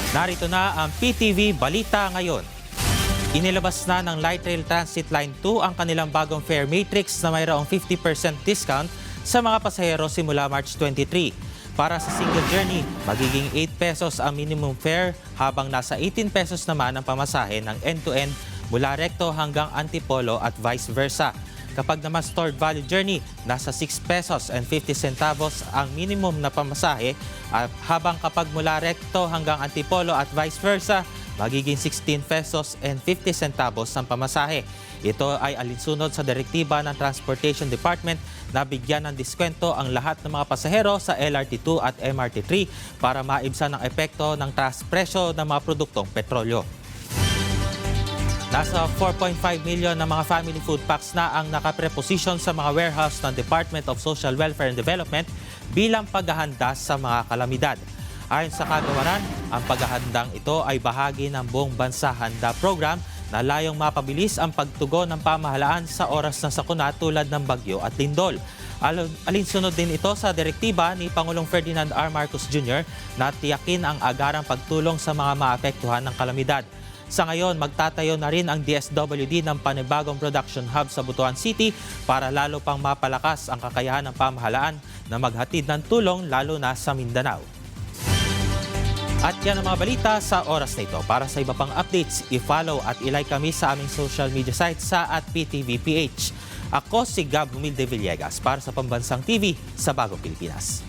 Narito na ang PTV Balita Ngayon. Inilabas na ng Light Rail Transit Line 2 ang kanilang bagong fare matrix na mayroong 50% discount sa mga pasahero simula March 23. Para sa single journey, magiging 8 pesos ang minimum fare habang nasa 18 pesos naman ang pamasahe ng end-to-end mula Recto hanggang Antipolo at vice versa. Kapag naman stored value journey, nasa 6 pesos and 50 centavos ang minimum na pamasahe habang kapag mula Recto hanggang Antipolo at vice versa, magiging 16 pesos and 50 centavos ang pamasahe. Ito ay alinsunod sa direktiba ng Transportation Department na bigyan ng diskwento ang lahat ng mga pasahero sa LRT2 at MRT3 para maibsan ang epekto ng taas presyo ng mga produktong petrolyo. Nasa 4.5 million na mga family food packs na ang nakapreposisyon sa mga warehouse ng Department of Social Welfare and Development bilang paghahanda sa mga kalamidad. Ayon sa kagawaran, ang paghahandang ito ay bahagi ng Buong Bansa Handa Program na layong mapabilis ang pagtugon ng pamahalaan sa oras ng sakuna tulad ng bagyo at lindol. Alinsunod din ito sa direktiba ni Pangulong Ferdinand R. Marcos Jr. na tiyakin ang agarang pagtulong sa mga maapektuhan ng kalamidad. Sa ngayon, magtatayo na rin ang DSWD ng panibagong production hub sa Butuan City para lalo pang mapalakas ang kakayahan ng pamahalaan na maghatid ng tulong lalo na sa Mindanao. At yan ang mga balita sa oras na ito. Para sa iba pang updates, i-follow at i-like kami sa aming social media sites sa @PTVPH. Ako si Gab Humilde Villegas para sa Pambansang TV sa Bagong Pilipinas.